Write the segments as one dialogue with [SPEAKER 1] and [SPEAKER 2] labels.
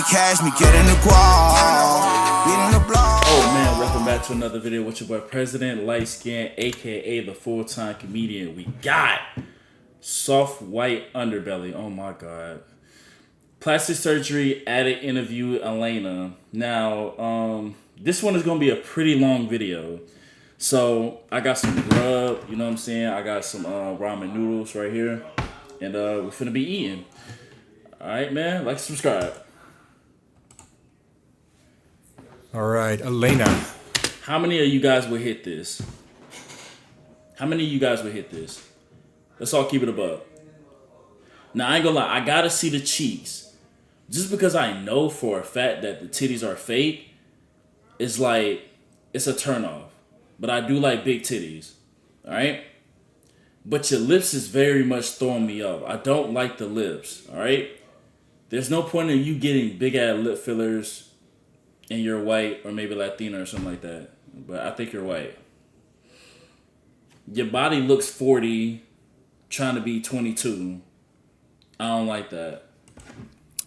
[SPEAKER 1] can catch me getting the guap, beating the block.
[SPEAKER 2] Oh man, welcome back to another video with your boy President Light Skin, aka the full-time comedian. We got soft white underbelly. Oh my god. Plastic surgery, added interview with Elena. Now, this one is gonna be a pretty long video. So I got some grub, you know what I'm saying? I got some ramen noodles right here. And we're finna be eating. Alright, man, like, subscribe.
[SPEAKER 3] All right, Elena.
[SPEAKER 2] How many of you guys would hit this? How many of you guys would hit this? Let's all keep it above. Now, I ain't gonna lie, I gotta see the cheeks. Just because I know for a fact that the titties are fake, it's like, it's a turnoff. But I do like big titties, alright? But your lips is very much throwing me off. I don't like the lips, alright? There's no point in you getting big-ass lip fillers and you're white or maybe Latina or something like that. But I think you're white. Your body looks 40, trying to be 22. I don't like that.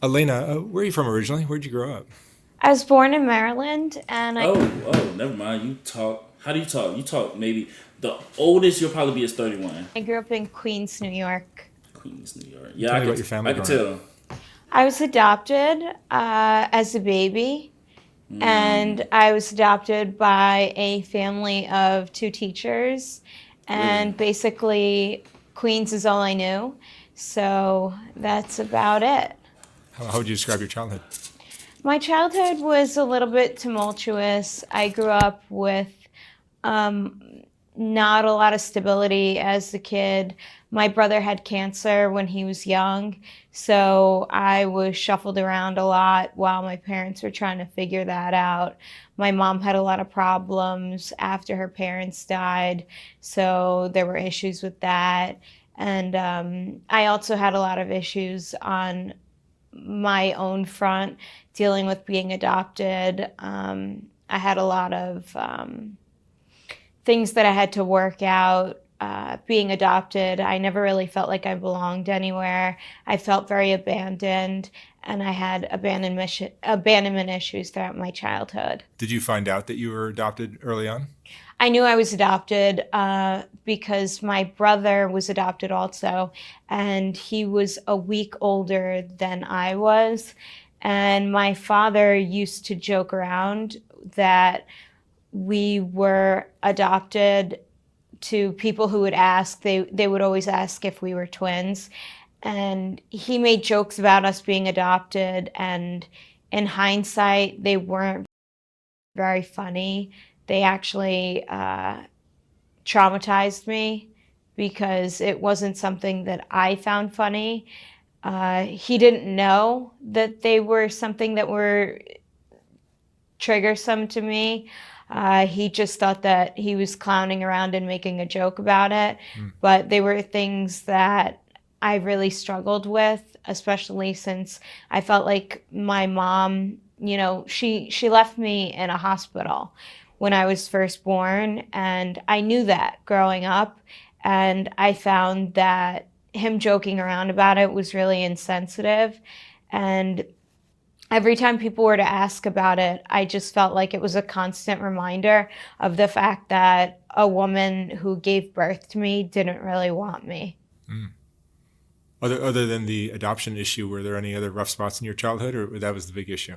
[SPEAKER 3] Elena, where are you from originally? Where'd you grow up?
[SPEAKER 4] I was born in Maryland, and
[SPEAKER 2] Oh, never mind. You talk. How do you talk? You talk maybe. The oldest you'll probably be is 31.
[SPEAKER 4] I grew up in Queens, New York.
[SPEAKER 2] Queens, New York. Yeah,
[SPEAKER 3] Tell
[SPEAKER 2] I
[SPEAKER 3] me
[SPEAKER 2] could,
[SPEAKER 3] about your family
[SPEAKER 2] I could
[SPEAKER 3] growing
[SPEAKER 2] tell.
[SPEAKER 4] I was adopted as a baby, and I was adopted by a family of 2 teachers, and basically Queens is all I knew, so that's about it.
[SPEAKER 3] How would you describe your childhood?
[SPEAKER 4] My childhood was a little bit tumultuous. I grew up with not a lot of stability as a kid. My brother had cancer when he was young, so I was shuffled around a lot while my parents were trying to figure that out. My mom had a lot of problems after her parents died, so there were issues with that. And I also had a lot of issues on my own front, dealing with being adopted. I had a lot of things that I had to work out. Being adopted, I never really felt like I belonged anywhere. I felt very abandoned, and I had abandonment issues throughout my childhood.
[SPEAKER 3] Did you find out that you were adopted early on?
[SPEAKER 4] I knew I was adopted because my brother was adopted also, and he was a week older than I was. And my father used to joke around that we were adopted to people who would ask. They would always ask if we were twins. And he made jokes about us being adopted, and in hindsight, they weren't very funny. They actually traumatized me because it wasn't something that I found funny. He didn't know that they were something that were triggersome to me. He just thought that he was clowning around and making a joke about it. But they were things that I really struggled with, especially since I felt like my mom, you know, she left me in a hospital when I was first born, and I knew that growing up, and I found that him joking around about it was really insensitive. And every time people were to ask about it, I just felt like it was a constant reminder of the fact that a woman who gave birth to me didn't really want me.
[SPEAKER 3] Other than the adoption issue, were there any other rough spots in your childhood, or that was the big issue?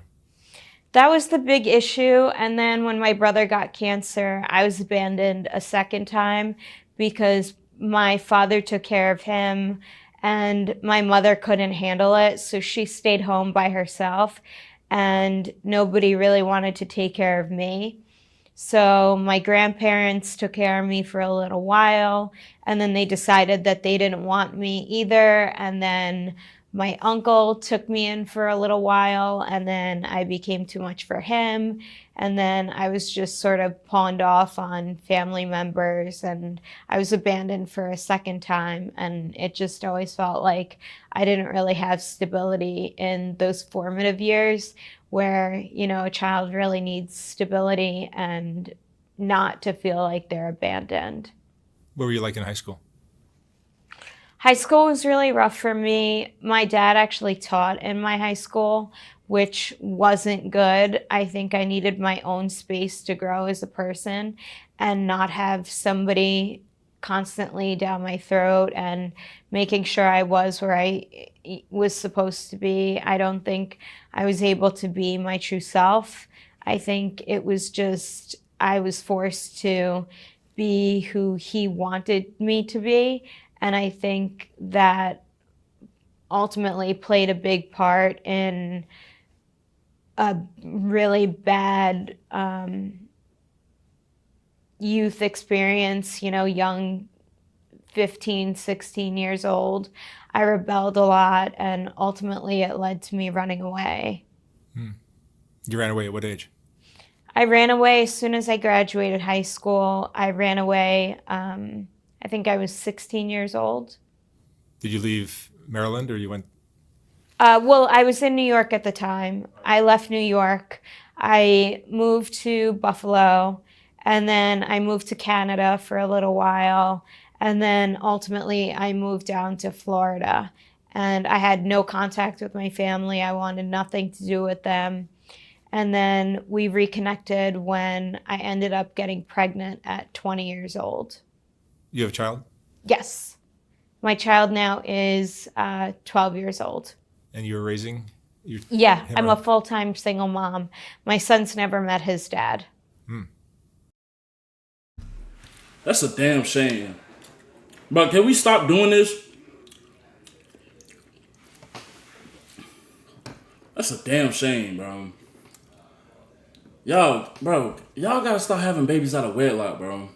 [SPEAKER 4] That was the big issue. And then when my brother got cancer, I was abandoned a second time because my father took care of him and my mother couldn't handle it. So she stayed home by herself and nobody really wanted to take care of me. So my grandparents took care of me for a little while, and then they decided that they didn't want me either. And then my uncle took me in for a little while, and then I became too much for him. And then I was just sort of pawned off on family members, and I was abandoned for a second time. And it just always felt like I didn't really have stability in those formative years where, you know, a child really needs stability and not to feel like they're abandoned.
[SPEAKER 3] What were you like in high school?
[SPEAKER 4] High school was really rough for me. My dad actually taught in my high school, which wasn't good. I think I needed my own space to grow as a person and not have somebody constantly down my throat and making sure I was where I was supposed to be. I don't think I was able to be my true self. I think it was just I was forced to be who he wanted me to be. And I think that ultimately played a big part in a really bad youth experience, young 15, 16 years old. I rebelled a lot, and ultimately it led to me running away.
[SPEAKER 3] You ran away at what age?
[SPEAKER 4] I ran away as soon as I graduated high school. I ran away, I think I was 16 years old.
[SPEAKER 3] Did you leave Maryland or you went?
[SPEAKER 4] Well, I was in New York at the time. I left New York. I moved to Buffalo, and then I moved to Canada for a little while. And then ultimately I moved down to Florida. And I had no contact with my family. I wanted nothing to do with them. And then we reconnected when I ended up getting pregnant at 20 years old.
[SPEAKER 3] You have a child?
[SPEAKER 4] Yes. My child now is 12 years old.
[SPEAKER 3] And you were raising?
[SPEAKER 4] Yeah,
[SPEAKER 3] him
[SPEAKER 4] I'm
[SPEAKER 3] or-
[SPEAKER 4] a full-time single mom. My son's never met his dad.
[SPEAKER 2] That's a damn shame. But can we stop doing this? That's a damn shame, bro. Y'all gotta stop having babies out of wedlock, bro.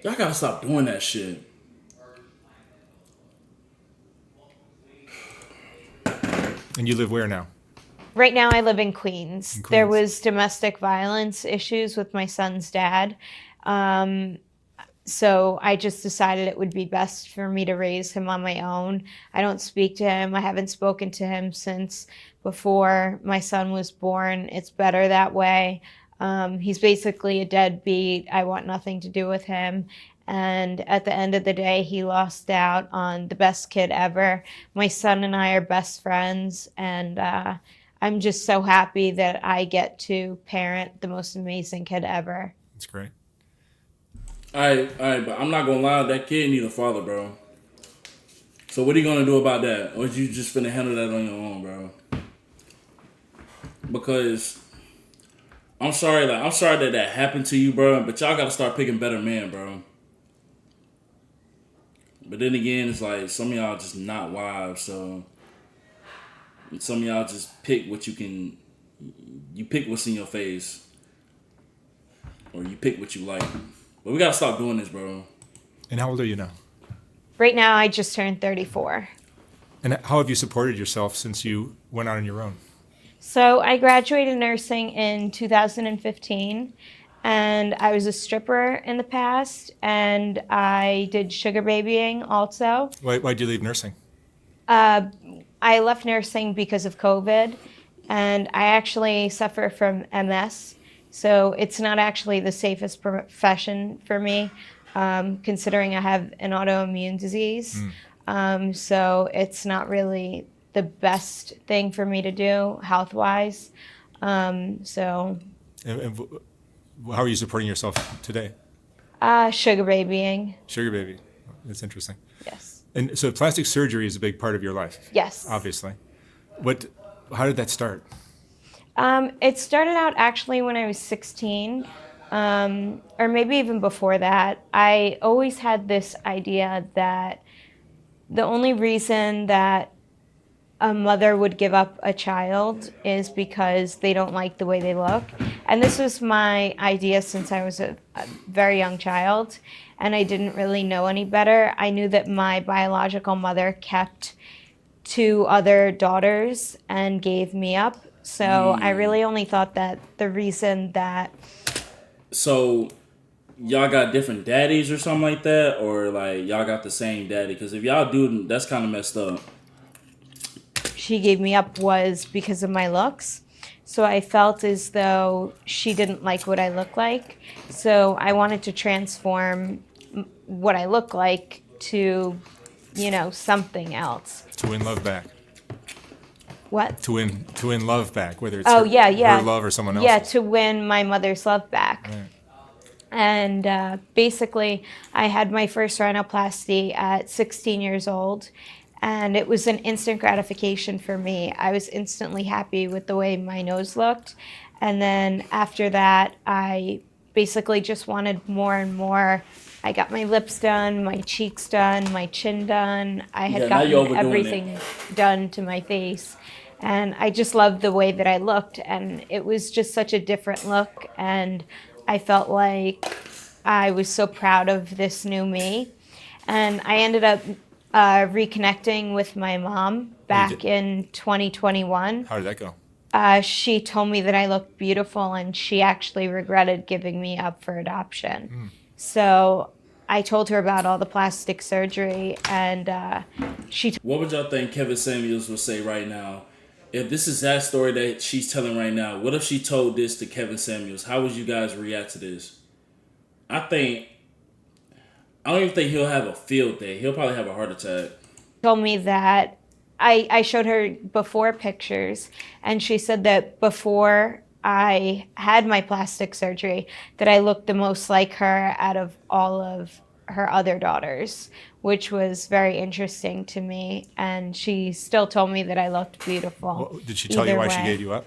[SPEAKER 2] Y'all gotta stop doing that shit.
[SPEAKER 3] And you live where now?
[SPEAKER 4] Right now I live in Queens.
[SPEAKER 3] In Queens.
[SPEAKER 4] There was domestic violence issues with my son's dad. So I just decided it would be best for me to raise him on my own. I don't speak to him. I haven't spoken to him since before my son was born. It's better that way. He's basically a deadbeat. I want nothing to do with him. And at the end of the day, he lost out on the best kid ever. My son and I are best friends, and I'm just so happy that I get to parent the most amazing kid ever.
[SPEAKER 3] That's great.
[SPEAKER 2] All right, but I'm not gonna lie, that kid need a father, bro. So what are you gonna do about that? Or you just finna handle that on your own, bro? Because I'm sorry that happened to you, bro. But y'all gotta start picking better men, bro. But then again, it's like some of y'all just not wives, so some of y'all just pick what you can. You pick what's in your face, or you pick what you like. But we gotta stop doing this, bro.
[SPEAKER 3] And how old are you now?
[SPEAKER 4] Right now, I just turned 34.
[SPEAKER 3] And how have you supported yourself since you went out on your own?
[SPEAKER 4] So I graduated nursing in 2015, and I was a stripper in the past, and I did sugar babying also.
[SPEAKER 3] Why'd you leave nursing?
[SPEAKER 4] I left nursing because of COVID, and I actually suffer from MS. So it's not actually the safest profession for me, considering I have an autoimmune disease. So it's not really the best thing for me to do health-wise. So
[SPEAKER 3] And how are you supporting yourself today?
[SPEAKER 4] sugar babying,
[SPEAKER 3] Sugar baby. That's interesting.
[SPEAKER 4] yes.
[SPEAKER 3] And so plastic surgery is a big part of your life.
[SPEAKER 4] Yes.
[SPEAKER 3] Obviously. How did that start?
[SPEAKER 4] It started out actually when I was 16, or maybe even before that. I always had this idea that the only reason that a mother would give up a child is because they don't like the way they look. And this was my idea since I was a very young child, and I didn't really know any better. I knew that my biological mother kept 2 other daughters and gave me up. So I really only thought that the reason that
[SPEAKER 2] So y'all got different daddies or something like that, or like y'all got the same daddy? Because if y'all do, that's kind of messed up.
[SPEAKER 4] she gave me up was because of my looks. So I felt as though she didn't like what I look like. So I wanted to transform what I look like to something else.
[SPEAKER 3] To win love back.
[SPEAKER 4] What?
[SPEAKER 3] To win love back, whether it's
[SPEAKER 4] her
[SPEAKER 3] love or someone else's.
[SPEAKER 4] Yeah, to win my mother's love back.
[SPEAKER 3] Right.
[SPEAKER 4] And basically, I had my first rhinoplasty at 16 years old, and it was an instant gratification for me. I was instantly happy with the way my nose looked. And then after that, I basically just wanted more and more. I got my lips done, my cheeks done, my chin done. I had gotten everything done to my face. And I just loved the way that I looked. And it was just such a different look. And I felt like I was so proud of this new me. And I ended up reconnecting with my mom back in 2021.
[SPEAKER 3] How did that go?
[SPEAKER 4] She told me that I looked beautiful, and she actually regretted giving me up for adoption. So I told her about all the plastic surgery, and
[SPEAKER 2] What would y'all think Kevin Samuels would say right now? If this is that story that she's telling right now, what if she told this to Kevin Samuels? How would you guys react to this? I don't even think he'll have a field day. He'll probably have a heart attack.
[SPEAKER 4] Told me that I showed her before pictures, and she said that before I had my plastic surgery that I looked the most like her out of all of her other daughters, which was very interesting to me. And she still told me that I looked beautiful.
[SPEAKER 3] Well, did she tell you why she gave you up?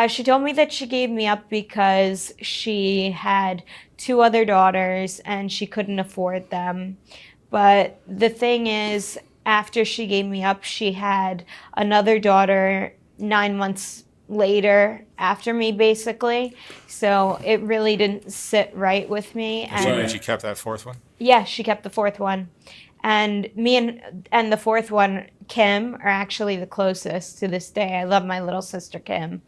[SPEAKER 4] She told me that she gave me up because she had 2 other daughters and she couldn't afford them. But the thing is, after she gave me up, she had another daughter 9 months later after me, basically. So it really didn't sit right with me.
[SPEAKER 3] And she kept that 4th one?
[SPEAKER 4] Yeah, she kept the 4th one. And me and the 4th one, Kim, are actually the closest to this day. I love my little sister, Kim.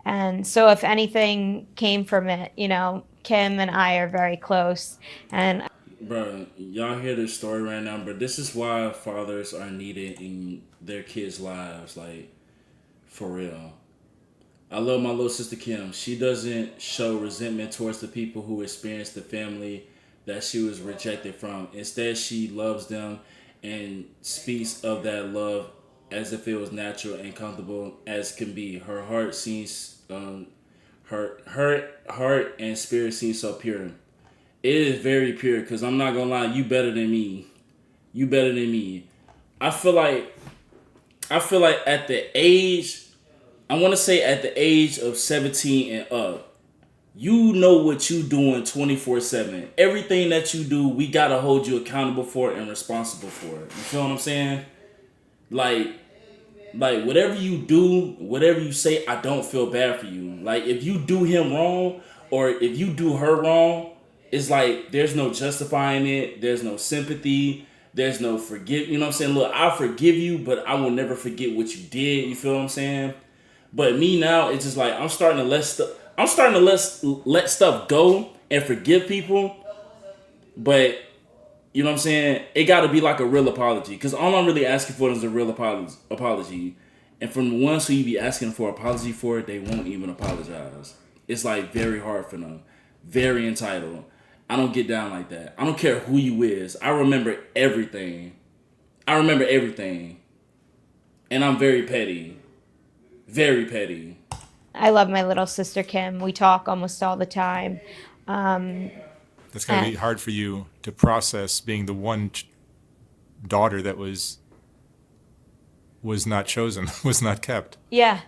[SPEAKER 4] And so if anything came from it, Kim and I are very close. And
[SPEAKER 2] bro, y'all hear this story right now, but this is why fathers are needed in their kids' lives, like, for real. I love my little sister Kim. She doesn't show resentment towards the people who experienced the family that she was rejected from. Instead, she loves them and speaks of that love as if it was natural and comfortable as can be. Her heart seems, her heart and spirit seems so pure. It is very pure, because I'm not gonna lie, you better than me. You better than me. I feel like at the age, I want to say at the age of 17 and up, you know what you doing 24/7. Everything that you do, we gotta hold you accountable for it and responsible for it. You feel what I'm saying? Like whatever you do, whatever you say, I don't feel bad for you. Like, if you do him wrong or if you do her wrong, it's like there's no justifying it. There's no sympathy. There's no forgive. You know what I'm saying? Look, I'll forgive you, but I will never forget what you did. You feel what I'm saying? But me now, it's just like I'm starting to let stuff go and forgive people. But you know what I'm saying? It got to be like a real apology, because all I'm really asking for is a real apology. And from the ones who you be asking for apology for, they won't even apologize. It's like very hard for them. Very entitled. I don't get down like that. I don't care who you is. I remember everything. And I'm very petty. Very petty.
[SPEAKER 4] I love my little sister, Kim. We talk almost all the time.
[SPEAKER 3] That's going to be hard for you to process, being the one daughter that was not chosen, was not kept.
[SPEAKER 4] Yeah.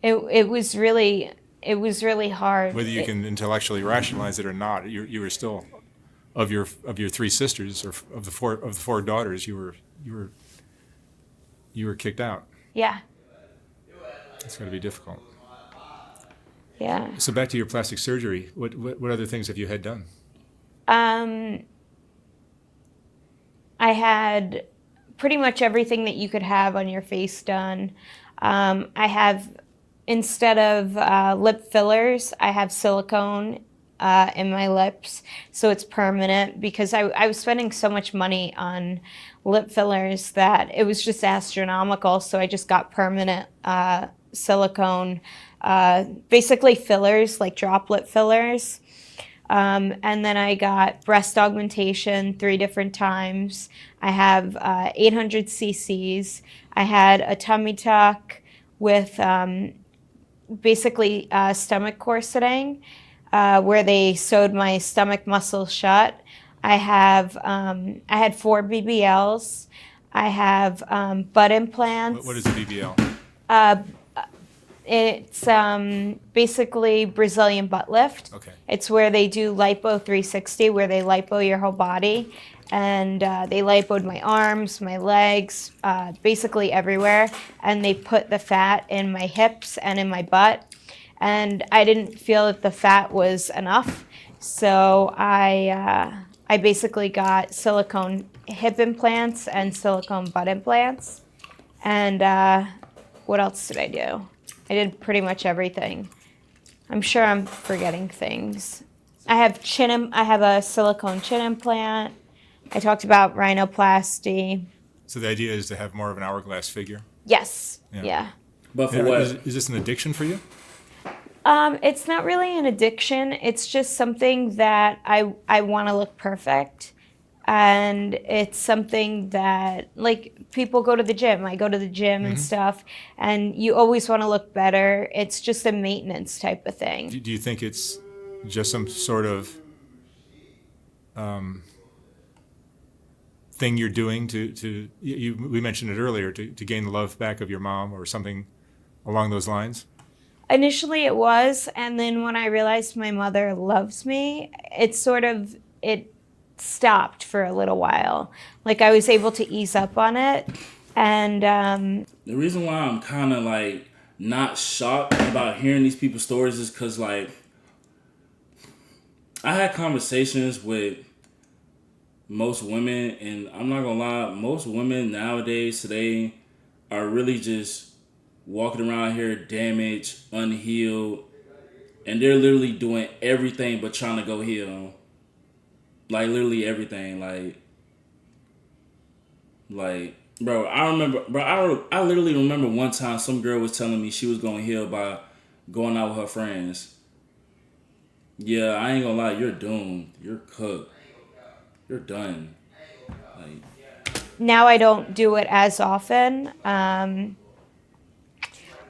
[SPEAKER 4] It was really hard.
[SPEAKER 3] Whether you can intellectually rationalize it or not, you were still, of your 3 sisters, or of the four daughters, you were kicked out.
[SPEAKER 4] Yeah.
[SPEAKER 3] It's going to be difficult.
[SPEAKER 4] Yeah.
[SPEAKER 3] So back to your plastic surgery. What other things have you had done?
[SPEAKER 4] I had pretty much everything that you could have on your face done. I have, instead of lip fillers, I have silicone in my lips, so it's permanent, because I was spending so much money on lip fillers that it was just astronomical, so I just got permanent silicone, basically fillers, like droplet fillers. And then I got breast augmentation 3 different times. I have 800 cc's. I had a tummy tuck with basically stomach corseting, where they sewed my stomach muscles shut. I had 4 BBLs. I have butt implants.
[SPEAKER 3] What is a BBL?
[SPEAKER 4] It's basically Brazilian butt lift.
[SPEAKER 3] Okay.
[SPEAKER 4] It's where they do lipo 360, where they lipo your whole body. And they lipoed my arms, my legs, basically everywhere. And they put the fat in my hips and in my butt. And I didn't feel that the fat was enough. So I basically got silicone hip implants and silicone butt implants. And what else did I do? I did pretty much everything. I'm sure I'm forgetting things. I have a silicone chin implant. I talked about rhinoplasty.
[SPEAKER 3] So the idea is to have more of an hourglass figure.
[SPEAKER 4] Yes.
[SPEAKER 3] Yeah.
[SPEAKER 4] Yeah.
[SPEAKER 2] But for
[SPEAKER 3] Yeah,
[SPEAKER 2] what?
[SPEAKER 3] is this an addiction for you?
[SPEAKER 4] It's not really an addiction. It's just something that I want to look perfect. And it's something that, like, people go to the gym. I go to the gym and stuff, and you always want to look better. It's just a maintenance type of thing.
[SPEAKER 3] Do you think it's just some sort of thing you're doing we mentioned it earlier, to gain the love back of your mom or something along those lines?
[SPEAKER 4] Initially it was, and then when I realized my mother loves me, it stopped for a little while. Like, I was able to ease up on it, and
[SPEAKER 2] The reason why I'm kind of like not shocked about hearing these people's stories is because, like, I had conversations with most women, and I'm not gonna lie, most women nowadays today are really just walking around here damaged, unhealed, and they're literally doing everything but trying to go heal. Like, literally everything. Like, bro, I literally remember one time some girl was telling me she was going to heal by going out with her friends. Yeah, I ain't gonna lie, you're doomed. You're cooked. You're done. Like,
[SPEAKER 4] now I don't do it as often.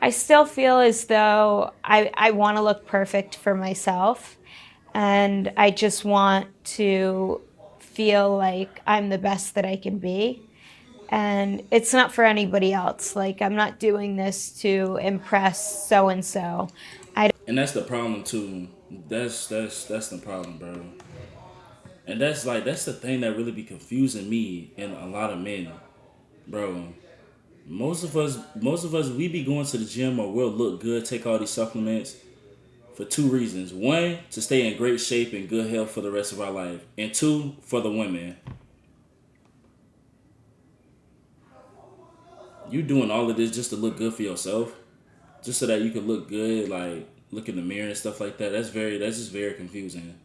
[SPEAKER 4] I still feel as though I want to look perfect for myself, and I just want to feel like I'm the best that I can be. And it's not for anybody else. Like, I'm not doing this to impress so and so.
[SPEAKER 2] and that's the problem too. That's the problem, bro. And that's the thing that really be confusing me and a lot of men, bro. Most of us, we be going to the gym or we'll look good, take all these supplements for 2 reasons. One, to stay in great shape and good health for the rest of our life. And 2, for the women. You doing all of this just to look good for yourself? Just so that you can look good, like, look in the mirror and stuff like that? That's just very confusing.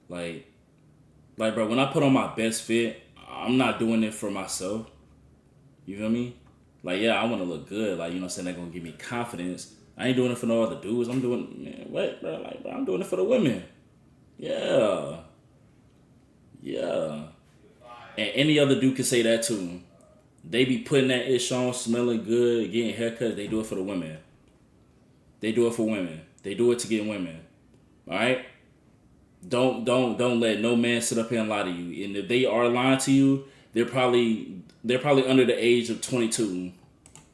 [SPEAKER 2] Like, bro, when I put on my best fit, I'm not doing it for myself. You feel me? Like, yeah, I want to look good. Like, you know what I'm saying? They're going to give me confidence. I ain't doing it for no other dudes. I'm doing, man, what, bro? Like, bro, I'm doing it for the women. Yeah. Yeah. And any other dude can say that too. They be putting that ish on, smelling good, getting haircuts. They do it for the women. They do it for women. They do it to get women. All right? Don't let no man sit up here and lie to you. And if they are lying to you, they're probably under the age of 22.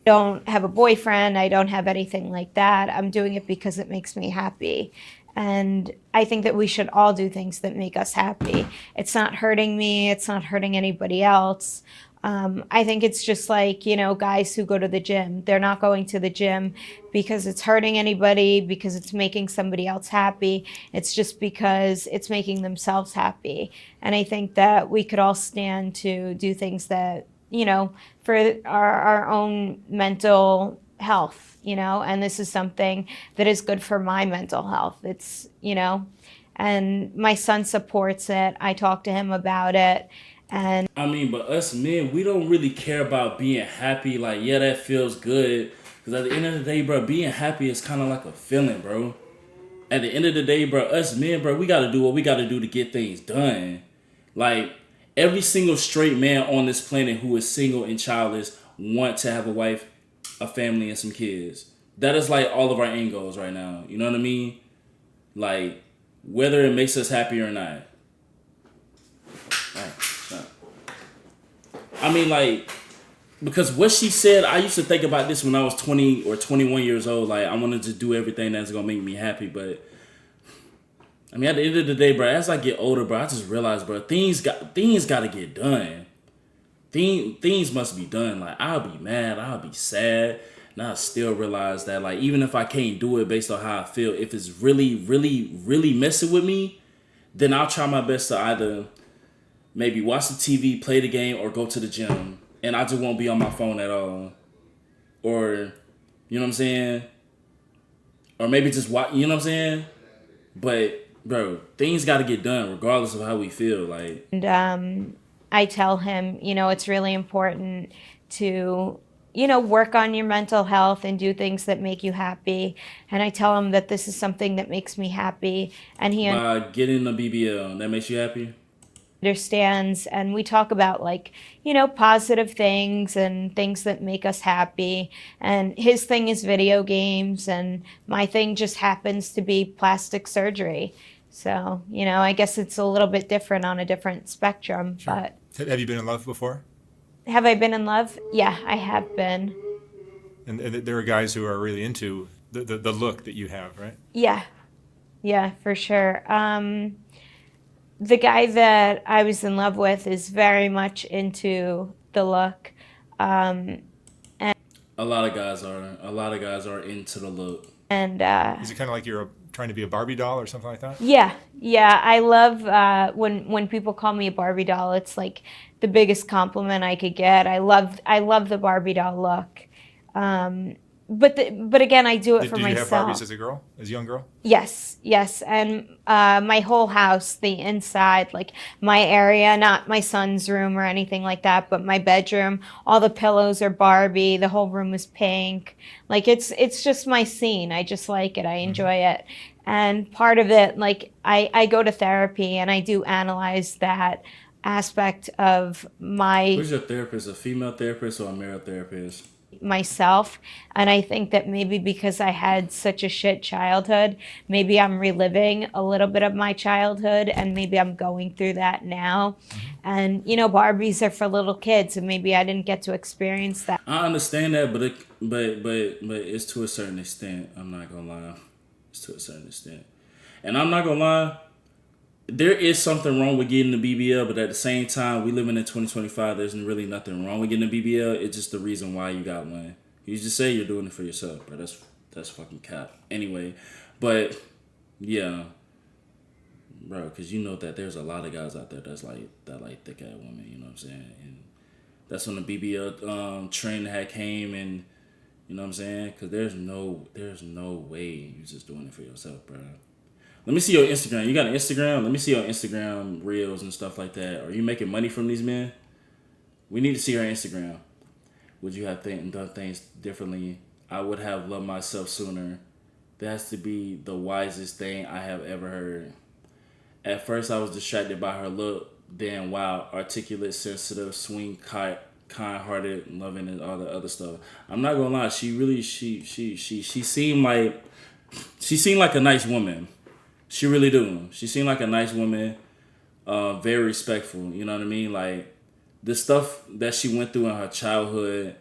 [SPEAKER 4] Don't have a boyfriend. I don't have anything like that. I'm doing it because it makes me happy. And I think that we should all do things that make us happy. It's not hurting me. It's not hurting anybody else. I think it's just like, you know, guys who go to the gym. They're not going to the gym because it's hurting anybody, because it's making somebody else happy. It's just because it's making themselves happy. And I think that we could all stand to do things that, you know, for our own mental health, you know, and this is something that is good for my mental health. It's, you know, and my son supports it. I talk to him about it. And
[SPEAKER 2] I mean, but us men, we don't really care about being happy. Like, yeah, that feels good. Because at the end of the day, bro, being happy is kind of like a feeling, bro. at the end of the day, bro, us men, bro, we gotta do what we gotta do to get things done. Like, every single straight man on this planet who is single and childless want to have a wife, a family, and some kids. That is like all of our end goals right now. You know what I mean? Like, whether it makes us happy or not. I mean, like, because what she said, I used to think about this when I was 20 or 21 years old. Like, I wanted to do everything that's gonna make me happy. But I mean, at the end of the day, bro, as I get older, bro, I just realized, bro, things got to get done. Things must be done. Like, I'll be mad, I'll be sad, and I still realize that, like, even if I can't do it based on how I feel, if it's really, really, really messing with me, then I'll try my best to either maybe watch the TV, play the game, or go to the gym. And I just won't be on my phone at all. Or, you know what I'm saying? Or maybe just watch, you know what I'm saying? But, bro, things got to get done regardless of how we feel. Like,
[SPEAKER 4] And I tell him, it's really important to, work on your mental health and do things that make you happy. And I tell him that this is something that makes me happy. And he
[SPEAKER 2] by getting the BBL, that makes you happy?
[SPEAKER 4] understands, and we talk about, like, positive things and things that make us happy. And his thing is video games, and my thing just happens to be plastic surgery. So, I guess it's a little bit different on a different spectrum.
[SPEAKER 3] Sure.
[SPEAKER 4] But
[SPEAKER 3] Have you been in love before?
[SPEAKER 4] have I been in love? Yeah, I have been.
[SPEAKER 3] And there are guys who are really into the look that you have, right?
[SPEAKER 4] Yeah, for sure. The guy that I was in love with is very much into the look.
[SPEAKER 2] A lot of guys are. A lot of guys are into the look.
[SPEAKER 4] And
[SPEAKER 3] Is it kind of like you're trying to be a Barbie doll or something like that?
[SPEAKER 4] yeah, I love when people call me a Barbie doll. It's like the biggest compliment I could get. I love the Barbie doll look. But again, I do it for
[SPEAKER 3] Did you have
[SPEAKER 4] myself.
[SPEAKER 3] Barbies as a girl, as a young girl?
[SPEAKER 4] Yes, and my whole house, the inside, like my area, not my son's room or anything like that, but my bedroom, all the pillows are Barbie. The whole room is pink. Like, it's just my scene. I just like it. I enjoy it. And part of it, like, I go to therapy and I do analyze that aspect of
[SPEAKER 2] Who's your therapist? A female therapist or a male therapist?
[SPEAKER 4] myself. And I think that maybe because I had such a shit childhood, maybe I'm reliving a little bit of my childhood, and maybe I'm going through that now. And Barbies are for little kids, and maybe I didn't get to experience that.
[SPEAKER 2] I understand that, but it's to a certain extent. I'm not gonna lie, it's to a certain extent, and I'm not gonna lie. There is something wrong with getting the BBL, but at the same time, we living in 2025. There's really nothing wrong with getting a BBL. It's just the reason why you got one. You just say you're doing it for yourself, bro. That's fucking cap. Anyway, but yeah, bro, because you know that there's a lot of guys out there that like thick ass women. You know what I'm saying? And that's when the BBL trend had came, and you know what I'm saying? Because there's no way you're just doing it for yourself, bro. Let me see your Instagram. You got an Instagram? Let me see your Instagram reels and stuff like that. Are you making money from these men? We need to see your Instagram. Would you have done things differently? I would have loved myself sooner. That has to be the wisest thing I have ever heard. At first, I was distracted by her look. Then, wow, articulate, sensitive, sweet, kind-hearted, loving, and all the other stuff. I'm not gonna lie. She seemed like a nice woman. She really do. She seemed like a nice woman, very respectful. You know what I mean? Like, the stuff that she went through in her childhood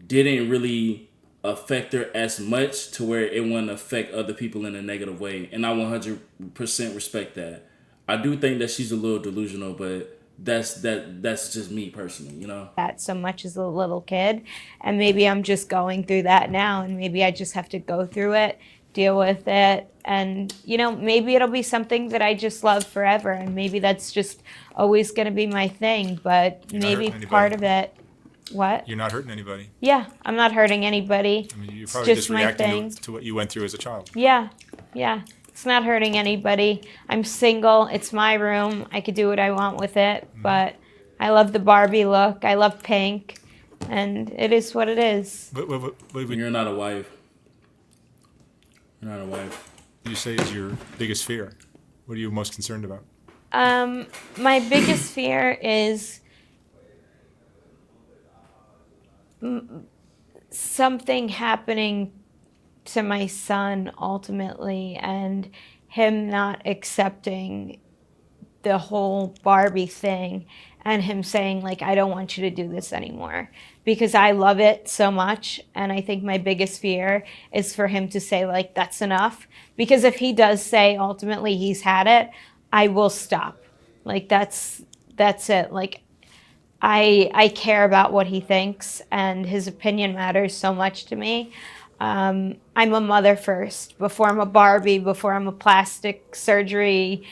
[SPEAKER 2] didn't really affect her as much to where it wouldn't affect other people in a negative way. And I 100% respect that. I do think that she's a little delusional, but that's just me personally, you know?
[SPEAKER 4] That so much as a little kid. And maybe I'm just going through that now, and maybe I just have to go through it, deal with it, and maybe it'll be something that I just love forever, and maybe that's just always going to be my thing. But maybe part of it. What?
[SPEAKER 3] You're not hurting anybody.
[SPEAKER 4] Yeah, I'm not hurting anybody.
[SPEAKER 3] I mean, you're probably just
[SPEAKER 4] my
[SPEAKER 3] reacting
[SPEAKER 4] thing.
[SPEAKER 3] to what you went through as a child.
[SPEAKER 4] Yeah, it's not hurting anybody. I'm single. It's my room. I could do what I want with it. But I love the Barbie look. I love pink, and it is what it is.
[SPEAKER 3] But
[SPEAKER 2] You're not a wife. You're not a wife.
[SPEAKER 3] You say is your biggest fear? What are you most concerned about?
[SPEAKER 4] My biggest fear is something happening to my son ultimately, and him not accepting the whole Barbie thing, and him saying like, I don't want you to do this anymore, because I love it so much. And I think my biggest fear is for him to say like, that's enough, because if he does say ultimately he's had it, I will stop. Like that's it. Like I care about what he thinks, and his opinion matters so much to me. I'm a mother first, before I'm a Barbie, before I'm a plastic surgery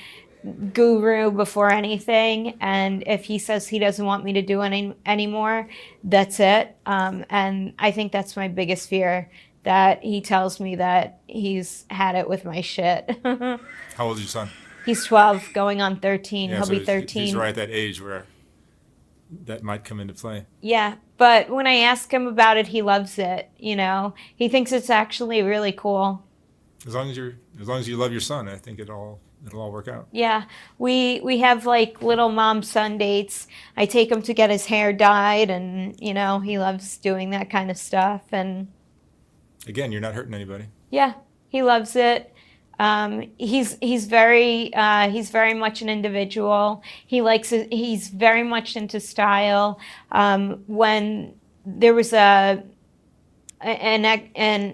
[SPEAKER 4] guru, before anything. And if he says he doesn't want me to do any anymore, that's it. And I think that's my biggest fear, that he tells me that he's had it with my shit.
[SPEAKER 3] How old is your son?
[SPEAKER 4] He's 12, going on 13.
[SPEAKER 3] Yeah,
[SPEAKER 4] He'll
[SPEAKER 3] so
[SPEAKER 4] be
[SPEAKER 3] he's
[SPEAKER 4] 13.
[SPEAKER 3] right at that age where that might come into play.
[SPEAKER 4] Yeah, but when I ask him about it, he loves it. He thinks it's actually really cool.
[SPEAKER 3] As long as you love your son, I think it'll all work out.
[SPEAKER 4] Yeah, we have like little mom son dates. I take him to get his hair dyed, and he loves doing that kind of stuff. And
[SPEAKER 3] Again, you're not hurting anybody.
[SPEAKER 4] yeah, he loves it. He's very much an individual. He's very much into style. When there was an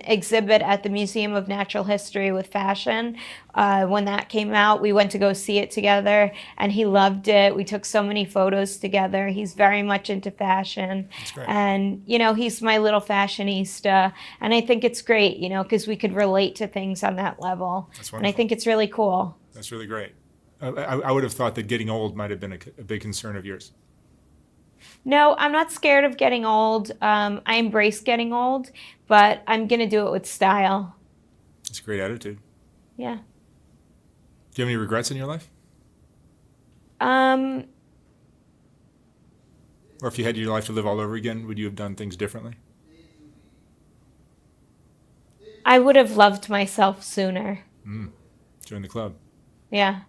[SPEAKER 4] exhibit at the Museum of Natural History with fashion. When that came out, we went to go see it together, and he loved it. We took so many photos together. He's very much into fashion.
[SPEAKER 3] That's great.
[SPEAKER 4] And, he's my little fashionista. And I think it's great, because we could relate to things on that level.
[SPEAKER 3] That's
[SPEAKER 4] And I
[SPEAKER 3] wonderful.
[SPEAKER 4] think it's really cool.
[SPEAKER 3] That's really great. I would have thought that getting old might have been a big concern of yours.
[SPEAKER 4] No, I'm not scared of getting old. I embrace getting old, but I'm going to do it with style.
[SPEAKER 3] It's a great attitude.
[SPEAKER 4] Yeah.
[SPEAKER 3] Do you have any regrets in your life?
[SPEAKER 4] Um,
[SPEAKER 3] Or if you had your life to live all over again, would you have done things differently?
[SPEAKER 4] I would have loved myself sooner.
[SPEAKER 3] Join the club.
[SPEAKER 4] Yeah.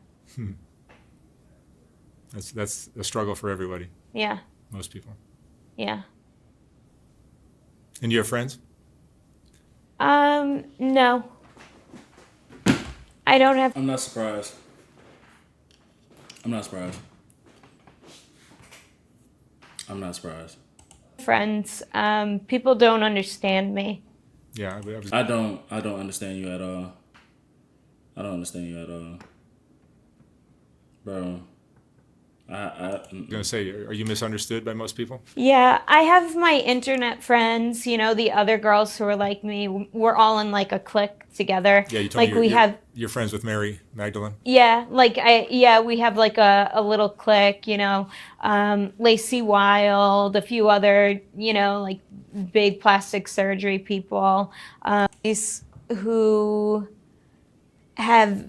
[SPEAKER 3] That's a struggle for everybody,
[SPEAKER 4] Yeah.
[SPEAKER 3] most people.
[SPEAKER 4] Yeah.
[SPEAKER 3] And you have friends?
[SPEAKER 4] No. I don't have
[SPEAKER 2] I'm not surprised. I'm not surprised. I'm not surprised.
[SPEAKER 4] friends. People don't understand me.
[SPEAKER 3] Yeah, I was
[SPEAKER 2] I don't understand you at all. I don't understand you at all, bro.
[SPEAKER 3] gonna say, are you misunderstood by most people?
[SPEAKER 4] Yeah, I have my internet friends, the other girls who are like me. We're all in like a clique together.
[SPEAKER 3] Yeah, you told
[SPEAKER 4] like
[SPEAKER 3] me
[SPEAKER 4] we have
[SPEAKER 3] you're friends with Mary Magdalene.
[SPEAKER 4] Yeah, we have like a little clique, Lacey Wild, a few other, like big plastic surgery people, these who have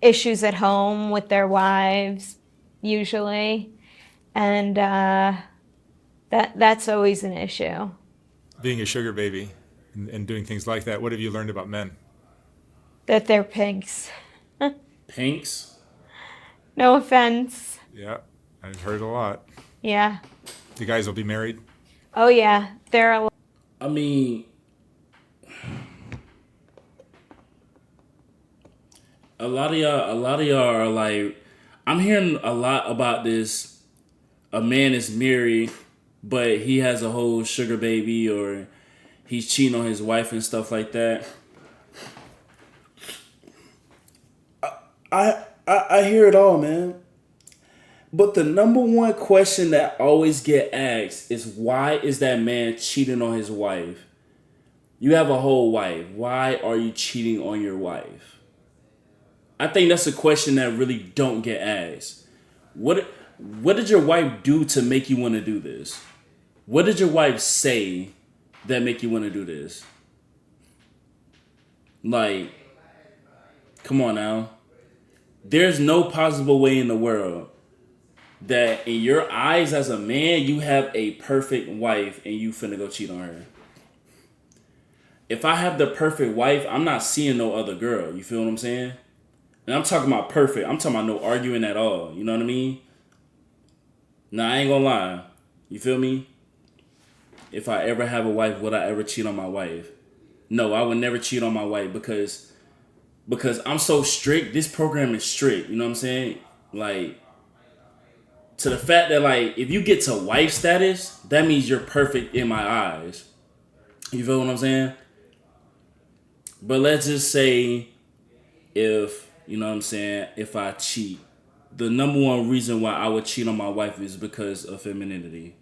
[SPEAKER 4] issues at home with their wives, usually, and that's always an issue.
[SPEAKER 3] Being a sugar baby and doing things like that, what have you learned about men?
[SPEAKER 4] That they're pinks.
[SPEAKER 2] Pinks?
[SPEAKER 4] No offense.
[SPEAKER 3] Yeah, I've heard a lot.
[SPEAKER 4] Yeah.
[SPEAKER 3] The guys will be married.
[SPEAKER 4] Oh yeah, they're a
[SPEAKER 2] I mean, a lot of y'all are like, I'm hearing a lot about this. A man is married, but he has a whole sugar baby, or he's cheating on his wife and stuff like that. I hear it all, man. But the number one question that always get asked is, why is that man cheating on his wife? You have a whole wife. Why are you cheating on your wife? I think that's a question that really don't get asked. What did your wife do to make you want to do this? What did your wife say that make you want to do this? Like, come on now. There's no possible way in the world that in your eyes as a man, you have a perfect wife and you finna go cheat on her. if I have the perfect wife, I'm not seeing no other girl. You feel what I'm saying? And I'm talking about perfect. I'm talking about no arguing at all. You know what I mean? Nah, I ain't gonna lie. You feel me? If I ever have a wife, would I ever cheat on my wife? No, I would never cheat on my wife because I'm so strict. This program is strict. You know what I'm saying? Like, to the fact that, like, if you get to wife status, that means you're perfect in my eyes. You feel what I'm saying? But let's just say if, you know what I'm saying, if I cheat, the number one reason why I would cheat on my wife is because of femininity.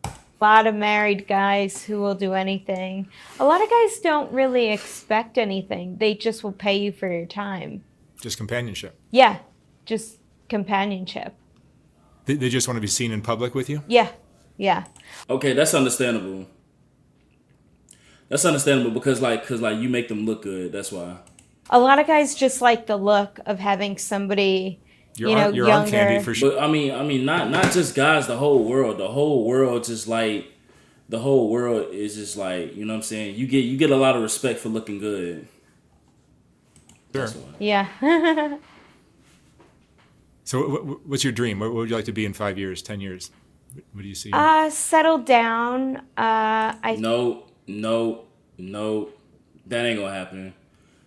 [SPEAKER 4] A lot of married guys who will do anything. A lot of guys don't really expect anything. They just will pay you for your time.
[SPEAKER 3] Just companionship.
[SPEAKER 4] Yeah, just companionship.
[SPEAKER 3] They just want to be seen in public with you?
[SPEAKER 4] Yeah, yeah.
[SPEAKER 2] Okay, that's understandable. That's understandable because you make them look good. That's why.
[SPEAKER 4] A lot of guys just like the look of having somebody,
[SPEAKER 3] Your arm
[SPEAKER 4] younger.
[SPEAKER 3] candy for sure.
[SPEAKER 2] But I mean, not just guys. The whole world. The whole world just like. The whole world is just like, you know what I'm saying. You get a lot of respect for looking good.
[SPEAKER 3] Sure.
[SPEAKER 4] Yeah.
[SPEAKER 3] So what's your dream? What would you like to be in 5 years, 10 years? What do you see?
[SPEAKER 4] Settle down.
[SPEAKER 2] No, that ain't gonna happen.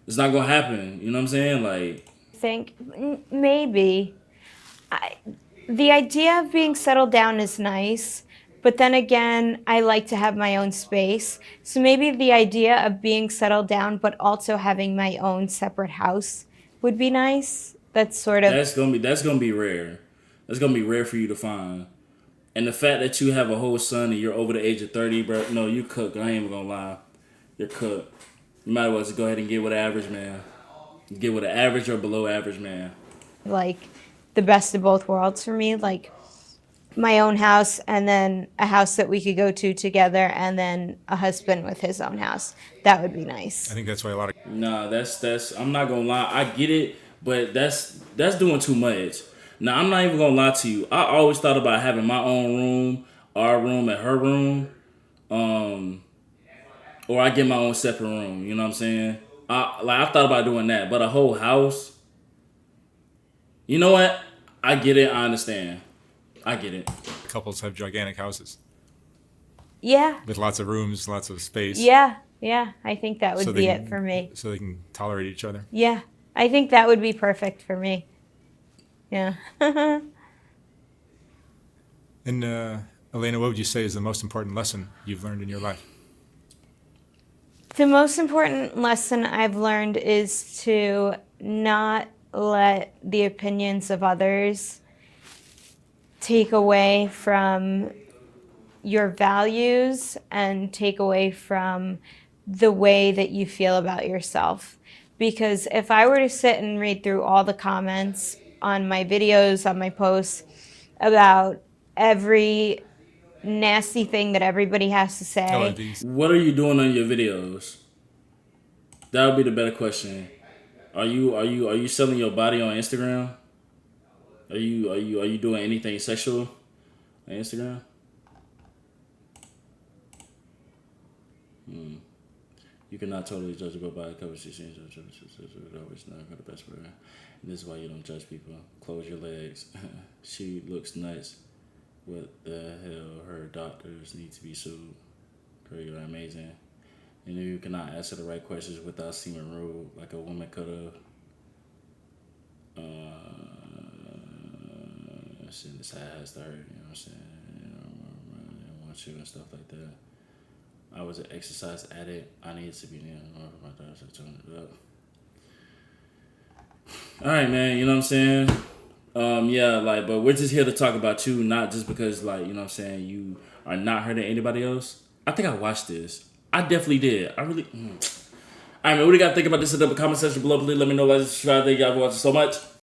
[SPEAKER 2] It's not gonna happen. You know what I'm saying? Like,
[SPEAKER 4] think maybe. The idea of being settled down is nice, but then again, I like to have my own space. So maybe the idea of being settled down, but also having my own separate house would be nice. That's
[SPEAKER 2] gonna be rare. That's gonna be rare for you to find. And the fact that you have a whole son and you're over the age of 30, bro, no, you cook. I ain't even gonna lie. You're cooked. You might as well just go ahead and get with an average man. Get with an average or below average man.
[SPEAKER 4] like the best of both worlds for me. Like my own house and then a house that we could go to together and then a husband with his own house. That would be nice.
[SPEAKER 3] I think that's why a lot of...
[SPEAKER 2] Nah, that's I'm not gonna lie. I get it, but that's doing too much. Now, I'm not even gonna lie to you. I always thought about having my own room, our room, and her room. Or I get my own separate room. You know what I'm saying? I thought about doing that, but a whole house. You know what? I get it. I understand. I get it.
[SPEAKER 3] Couples have gigantic houses
[SPEAKER 4] Yeah.
[SPEAKER 3] with lots of rooms, lots of space.
[SPEAKER 4] Yeah. Yeah. I think that would
[SPEAKER 3] So
[SPEAKER 4] be
[SPEAKER 3] they
[SPEAKER 4] it for me.
[SPEAKER 3] So they can tolerate each other.
[SPEAKER 4] Yeah. I think that would be perfect for me. Yeah.
[SPEAKER 3] And Elena, what would you say is the most important lesson you've learned in your life?
[SPEAKER 4] The most important lesson I've learned is to not let the opinions of others take away from your values and take away from the way that you feel about yourself. Because if I were to sit and read through all the comments on my videos, on my posts, about every nasty thing that everybody has to say.
[SPEAKER 2] What are you doing on your videos? That would be the better question. Are you selling your body on Instagram? Are you doing anything sexual on Instagram? You cannot totally judge a book by a cover she seems to always know the best for her. And this is why you don't judge people. Close your legs. She looks nuts. What the hell? Her doctors need to be sued. Girl, you're amazing. And you cannot answer the right questions without seeming rude, like a woman could have. Shit, this has to hurt, you know what I'm saying? I want you and stuff like that. I was an exercise addict. I needed to be there. All right, man. You know what I'm saying? Yeah, but we're just here to talk about you, not just because, you know what I'm saying, you are not hurting anybody else. I think I watched this. I definitely did. I really... All right, man. What do you got to think about this in the comment section below? Please let me know. Like, subscribe. Thank y'all for watching so much.